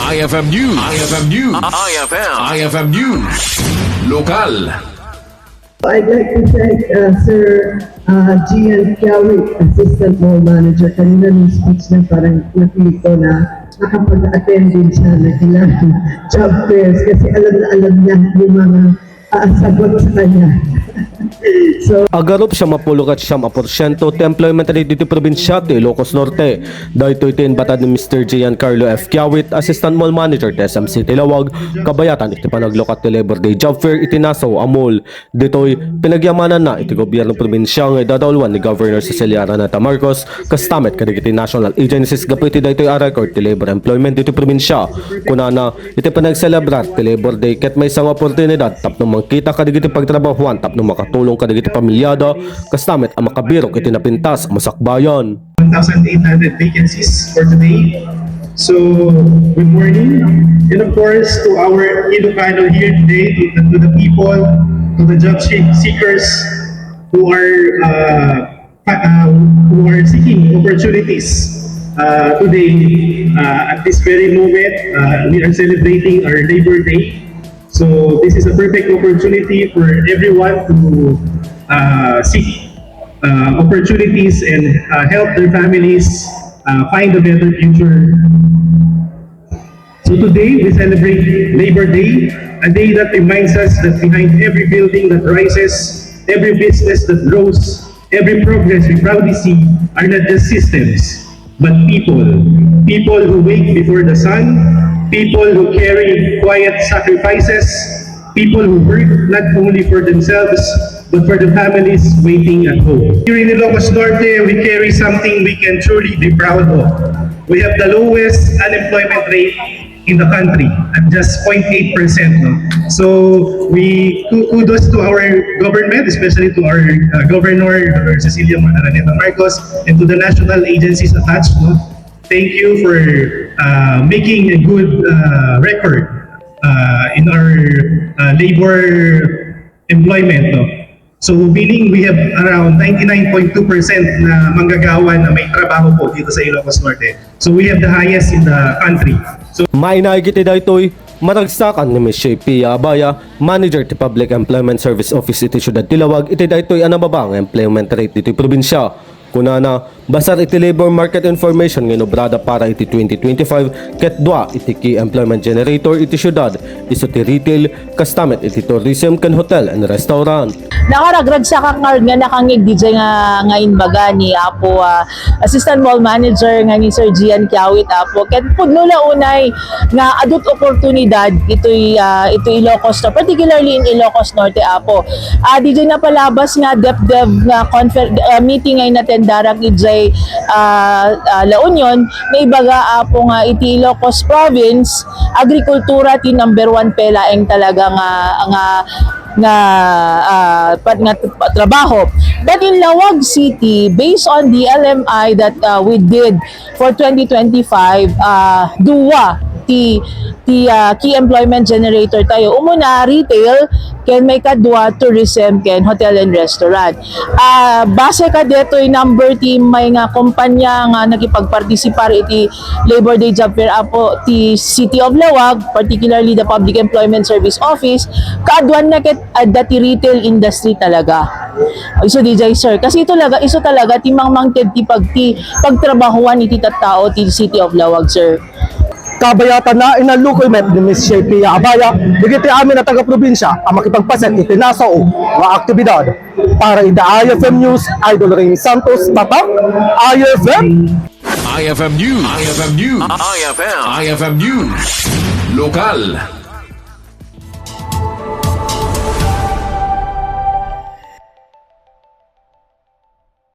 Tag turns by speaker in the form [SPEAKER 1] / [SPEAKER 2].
[SPEAKER 1] IFM News. IFM News. IFM News. Lokal.
[SPEAKER 2] I'd like to thank Sir Gian Kiawi, Assistant Mall Manager. Kanina ng speech na parang napili ko na nakapag-attend din siya ng ilang job fairs kasi alam na alam niya yung mga sagot sa kanya. So,
[SPEAKER 3] Agarop siya mapulukat siyam a porsyento ti employment rate dito probinsya ti Ilocos Norte. Dahito iti batad ni Mr. Giancarlo F. Kiawit, Assistant Mall Manager ti SMC Tilawag, kabayatan iti panaglokat ti Labor Day Job Fair iti Nasaw Amol. Dito'y pinagyamanan na iti gobyerno probinsya ng idadawalwan ni Governor Cecilia Araneta Marcos kastamet kadigiti national agencies gapiti daytoy a record ti labor employment dito probinsya. Kunana iti panagselebrar ti Labor Day ket may isang oportunidad tapno mangkita kadigiti pagtrabahuan tapno makatulong kadigiti pamilyada kastamet ang makabirok iti napintas ang masakbayan.
[SPEAKER 4] 1,800 vacancies for today. So, good morning. And of course, to our Ilocano here today, to the people, to the job seekers who are seeking opportunities today. At this very moment, we are celebrating our Labor Day. So, this is a perfect opportunity for everyone to seek opportunities and help their families find a better future. So today we celebrate Labor Day, a day that reminds us that behind every building that rises, every business that grows, every progress we proudly see are not just systems, but people. People who wake before the sun, people who carry quiet sacrifices, people who work not only for themselves, but for the families waiting at home. Here in Ilocos Norte, we carry something we can truly be proud of. We have the lowest unemployment rate in the country at just 0.8%. No? So we kudos to our government, especially to our Governor, Dr. Cecilia Araneta Marcos, and to the national agencies attached. No? Thank you for making a good record in our labor employment. No? So meaning we have around 99.2% na manggagawa na may trabaho po dito sa Ilocos Norte. So we have the highest in the country. So
[SPEAKER 3] Mainaigiti daytoy maragsakan ni Ms. Pia Abaya, Manager ti Public Employment Service Office iti Syudad Tilawag, iti daytoy anababa ang employment rate iti probinsya. Kunana, basar iti labor market information ng obrada para iti 2025 ket dua iti key employment generator iti syudad, iso ti retail, kastamet iti tourism ken hotel and restaurant.
[SPEAKER 5] Nakaragrag sa kakard nga nakangig DJ nga inbaga ni Apo Assistant Mall Manager nga ni Sir Gian Kiawit Apo ket pudno unay nga adut oportunidad ito'y Ilocos Norte, particularly in Ilocos Norte Apo. DJ na palabas nga DepDev nga meeting ngay natin darak ijay La Union may baga Apo nga iti Ilocos Province agrikultura ti number 1 pelaeng talaga nga trabaho. But in Lawag City, based on the LMI that we did for 2025, duwa ti key employment generator tayo. Umuna, retail, ken may kadwa, tourism, ken hotel and restaurant. Base ka deto'y number ti may nga kumpanya nga nakipagpartisipar iti Labor Day Job Fair Apo ti City of Lawag, particularly the Public Employment Service Office, kaadwan na ket dati retail industry talaga. Iso DJ sir, kasi ito talaga ti mangmangted ti pagtrabahuan iti tattao ti City of Lawag sir.
[SPEAKER 6] Kabayatan na inalukoyment ni Ms. Pia Abaya, digiti amin na taga-probinsya ang makipagpaset iti Nasaw nga aktibidad. Para ida IFM News, Idol Rain Santos, Batak, IFM.
[SPEAKER 1] IFM News. IFM News. IFM News. Lokal.